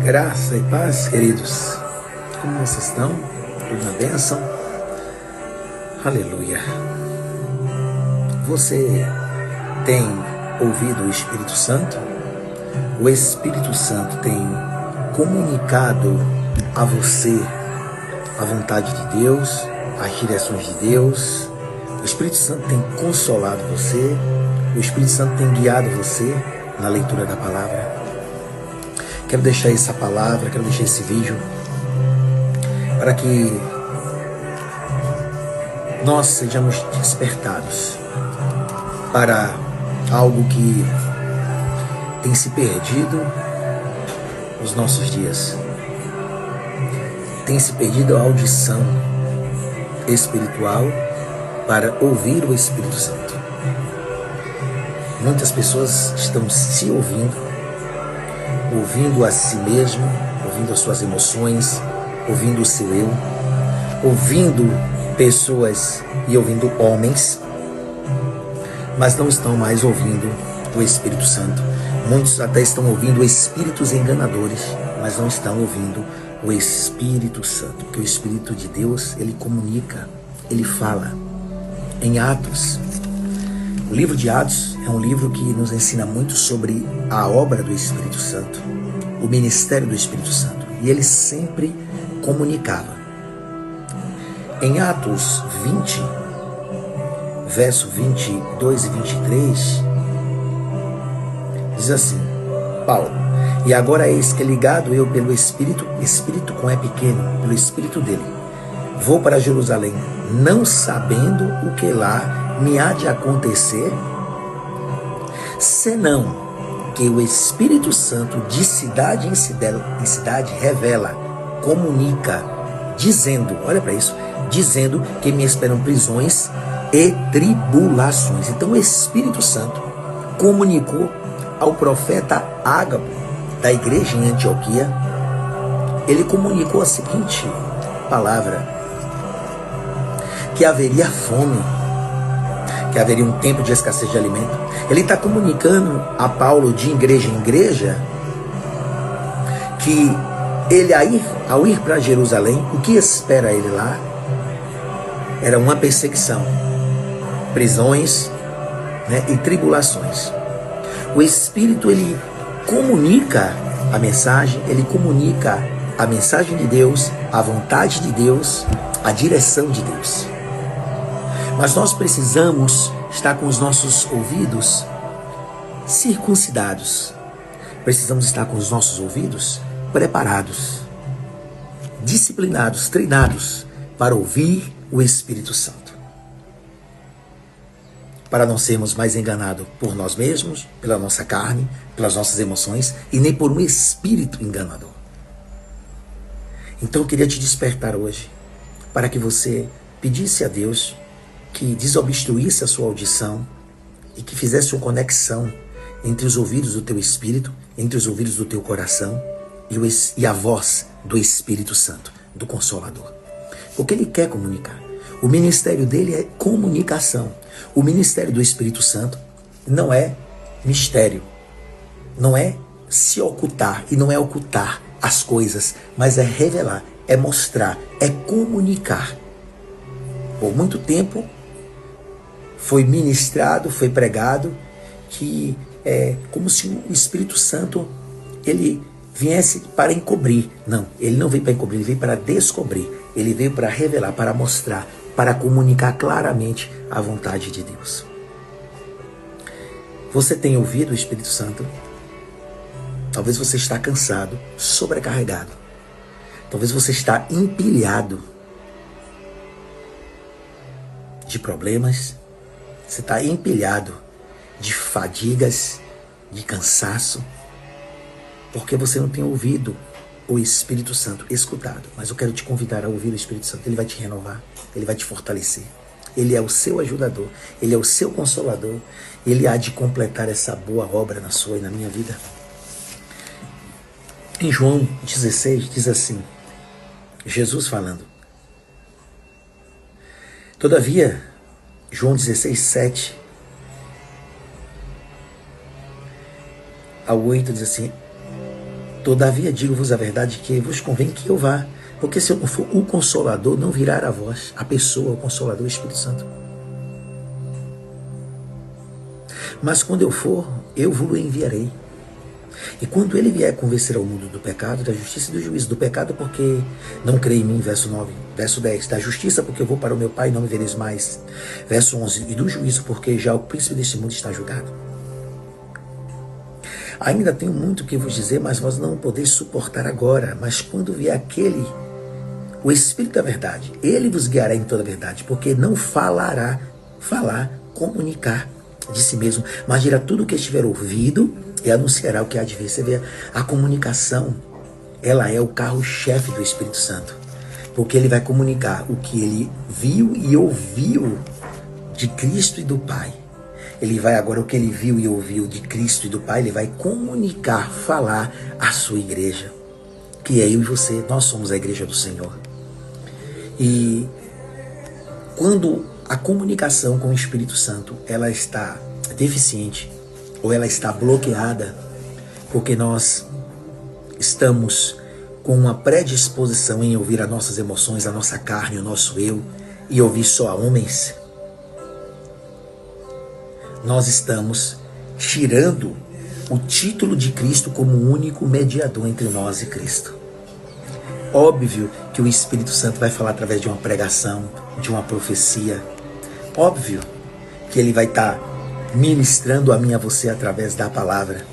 Graça e paz, queridos. Como vocês estão? Tudo na bênção? Aleluia. Você tem ouvido o Espírito Santo? O Espírito Santo tem comunicado a você a vontade de Deus, as direções de Deus. O Espírito Santo tem consolado você. O Espírito Santo tem guiado você na leitura da palavra. Quero deixar essa palavra, quero deixar esse vídeo para que nós sejamos despertados para algo que tem se perdido nos nossos dias. Tem se perdido a audição espiritual para ouvir o Espírito Santo. Muitas pessoas estão se ouvindo a si mesmo, ouvindo as suas emoções, ouvindo o seu eu, ouvindo pessoas e ouvindo homens, mas não estão mais ouvindo o Espírito Santo. Muitos até estão ouvindo espíritos enganadores, mas não estão ouvindo o Espírito Santo, porque o Espírito de Deus, ele comunica, ele fala. Em Atos, o livro de Atos é um livro que nos ensina muito sobre a obra do Espírito Santo, o ministério do Espírito Santo, e ele sempre comunicava. Em Atos 20, verso 22 e 23, diz assim, Paulo: e agora eis que ligado eu pelo Espírito com E pequeno, pelo Espírito dele, vou para Jerusalém, não sabendo o que lá me há de acontecer, senão que o Espírito Santo de cidade em cidade revela, comunica, dizendo, olha para isso, dizendo que me esperam prisões e tribulações. Então o Espírito Santo comunicou ao profeta Ágabo, da igreja em Antioquia, ele comunicou a seguinte palavra, que haveria fome, que haveria um tempo de escassez de alimento. Ele está comunicando a Paulo de igreja em igreja que ele, ao ir para Jerusalém, o que espera ele lá era uma perseguição, prisões, e tribulações. O Espírito, ele comunica a mensagem, ele comunica a mensagem de Deus, a vontade de Deus, a direção de Deus. Mas nós precisamos estar com os nossos ouvidos circuncidados. Precisamos estar com os nossos ouvidos preparados, disciplinados, treinados para ouvir o Espírito Santo. Para não sermos mais enganados por nós mesmos, pela nossa carne, pelas nossas emoções e nem por um espírito enganador. Então eu queria te despertar hoje para que você pedisse a Deus que desobstruísse a sua audição e que fizesse uma conexão entre os ouvidos do teu espírito, entre os ouvidos do teu coração e a voz do Espírito Santo, do Consolador. Porque ele quer comunicar. O ministério dele é comunicação. O ministério do Espírito Santo não é mistério, não é se ocultar e não é ocultar as coisas, mas é revelar, é mostrar, é comunicar. Por muito tempo foi ministrado, foi pregado que é como se o Espírito Santo ele viesse para encobrir. Não, ele não veio para encobrir, ele veio para descobrir. Ele veio para revelar, para mostrar, para comunicar claramente a vontade de Deus. Você tem ouvido o Espírito Santo? Talvez você está cansado, sobrecarregado. Talvez você está empilhado de problemas. Você está empilhado de fadigas, de cansaço, porque você não tem ouvido o Espírito Santo, escutado. Mas eu quero te convidar a ouvir o Espírito Santo. Ele vai te renovar, ele vai te fortalecer. Ele é o seu ajudador, ele é o seu consolador. Ele há de completar essa boa obra na sua e na minha vida. Em João 16 diz assim, Jesus falando: todavia, João 16, 7 ao 8 diz assim: Todavia digo-vos a verdade, que vos convém que eu vá, porque se eu não for, o Consolador não virá a vós, a pessoa, o Consolador, o Espírito Santo. Mas quando eu for, eu vos enviarei. E quando ele vier convencer ao mundo do pecado, da justiça e do juízo, do pecado porque não crê em mim, verso 9, verso 10, da justiça porque eu vou para o meu Pai e não me vereis mais, verso 11, e do juízo porque já o príncipe deste mundo está julgado. Ainda tenho muito que vos dizer, mas vós não podeis suportar agora, mas quando vier aquele, o Espírito da verdade, ele vos guiará em toda a verdade, porque não falar, comunicar de si mesmo, mas dirá tudo o que estiver ouvido e anunciará o que há de vir. Você vê, a comunicação, ela é o carro-chefe do Espírito Santo, porque ele vai comunicar o que ele viu e ouviu de Cristo e do Pai. Ele vai agora, o que ele viu e ouviu de Cristo e do Pai, ele vai comunicar, falar à sua igreja, que é eu e você, nós somos a igreja do Senhor. E quando a comunicação com o Espírito Santo, ela está deficiente, ou ela está bloqueada, porque nós estamos com uma predisposição em ouvir as nossas emoções, a nossa carne, o nosso eu, e ouvir só homens, nós estamos tirando o título de Cristo como o único mediador entre nós e Cristo. Óbvio que o Espírito Santo vai falar através de uma pregação, de uma profecia. Óbvio que ele vai estar ministrando a mim e a você através da palavra.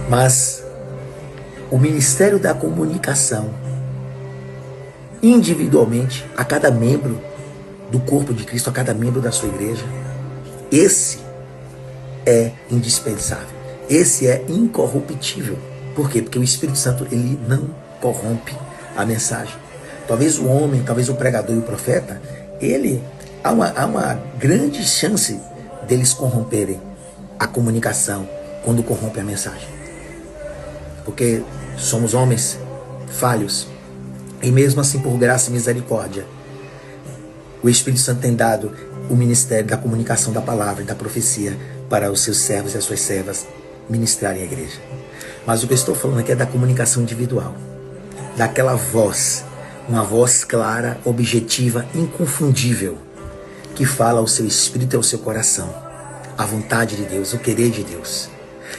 Mas o ministério da comunicação, individualmente, a cada membro do corpo de Cristo, a cada membro da sua igreja, esse é indispensável. Esse é incorruptível. Por quê? Porque o Espírito Santo, ele não corrompe a mensagem. Talvez o homem, talvez o pregador e o profeta, há uma grande chance deles corromperem a comunicação quando corrompem a mensagem. Porque somos homens falhos. E mesmo assim, por graça e misericórdia, o Espírito Santo tem dado o ministério da comunicação da palavra e da profecia para os seus servos e as suas servas ministrarem a igreja. Mas o que eu estou falando aqui é da comunicação individual. Daquela voz, uma voz clara, objetiva, inconfundível, que fala ao seu espírito e ao seu coração a vontade de Deus, o querer de Deus,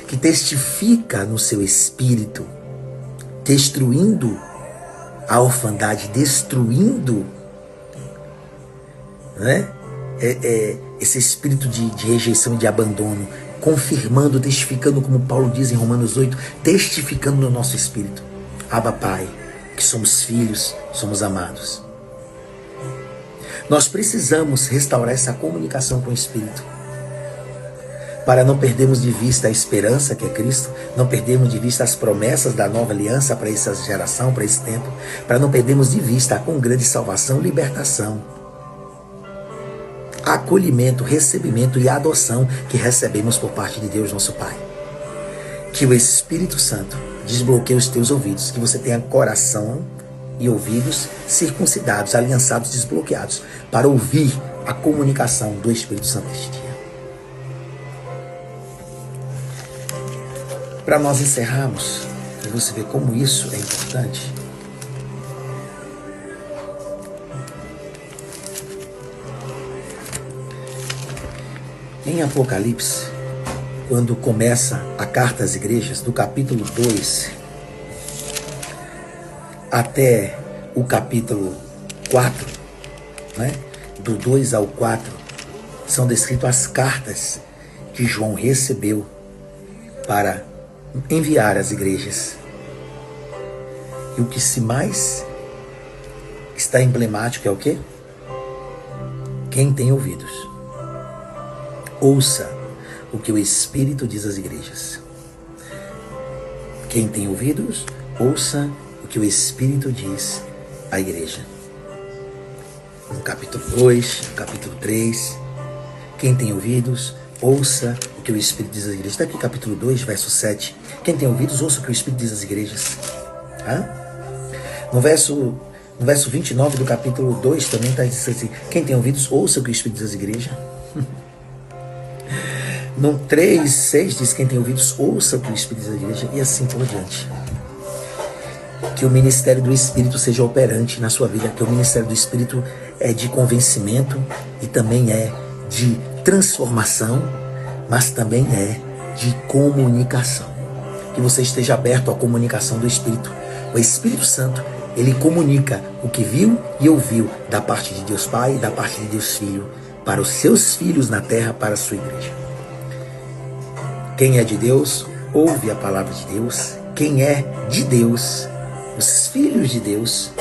que testifica no seu espírito, destruindo a orfandade, destruindo, né? Esse espírito de rejeição e de abandono, confirmando, testificando, como Paulo diz em Romanos 8, testificando no nosso espírito, Abba Pai, que somos filhos, somos amados. Nós precisamos restaurar essa comunicação com o Espírito, para não perdermos de vista a esperança que é Cristo, não perdermos de vista as promessas da nova aliança para essa geração, para esse tempo, para não perdermos de vista a com grande salvação, libertação, acolhimento, recebimento e adoção que recebemos por parte de Deus, nosso Pai. Que o Espírito Santo desbloqueie os teus ouvidos, que você tenha coração e ouvidos circuncidados, aliançados, desbloqueados, para ouvir a comunicação do Espírito Santo este dia. Para nós encerrarmos, e você vê como isso é importante, em Apocalipse, quando começa a carta às igrejas, do capítulo 2 até o capítulo 4, né? Do 2 ao 4, são descritas as cartas que João recebeu para enviar às igrejas. E o que se mais está emblemático é o quê? Quem tem ouvidos, ouça o que o Espírito diz às igrejas. Quem tem ouvidos, ouça o que o Espírito diz à igreja. No capítulo 2, no capítulo 3, quem tem ouvidos, ouça o que o Espírito diz às igrejas. Está aqui capítulo 2, verso 7. Quem tem ouvidos, ouça o que o Espírito diz às igrejas. No verso 29 do capítulo 2 também está dizendo assim: quem tem ouvidos, ouça o que o Espírito diz às igrejas. No 3:6 diz: quem tem ouvidos, ouça o que o Espírito da igreja, e assim por diante. Que o ministério do Espírito seja operante na sua vida, que o ministério do Espírito é de convencimento e também é de transformação, mas também é de comunicação. Que você esteja aberto à comunicação do Espírito. O Espírito Santo, ele comunica o que viu e ouviu da parte de Deus Pai e da parte de Deus Filho para os seus filhos na terra, para a sua igreja. Quem é de Deus, ouve a palavra de Deus. Quem é de Deus, os filhos de Deus,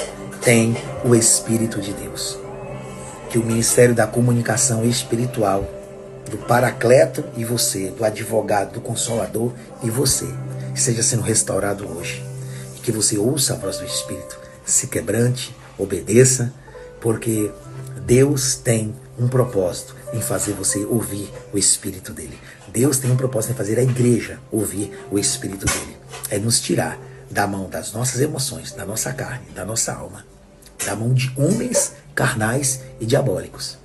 têm o Espírito de Deus. Que o ministério da comunicação espiritual, do Paracleto e você, do advogado, do Consolador e você, esteja sendo restaurado hoje. E que você ouça a voz do Espírito, se quebrante, obedeça, porque Deus tem um propósito em fazer você ouvir o Espírito dele. Deus tem um propósito em fazer a igreja ouvir o Espírito dele. É nos tirar da mão das nossas emoções, da nossa carne, da nossa alma, da mão de homens carnais e diabólicos,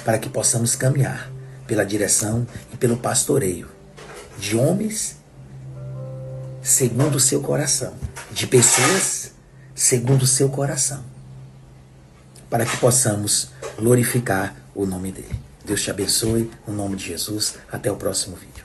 para que possamos caminhar pela direção e pelo pastoreio de homens segundo o seu coração, de pessoas segundo o seu coração, para que possamos glorificar o nome dele. Deus te abençoe, no nome de Jesus. Até o próximo vídeo.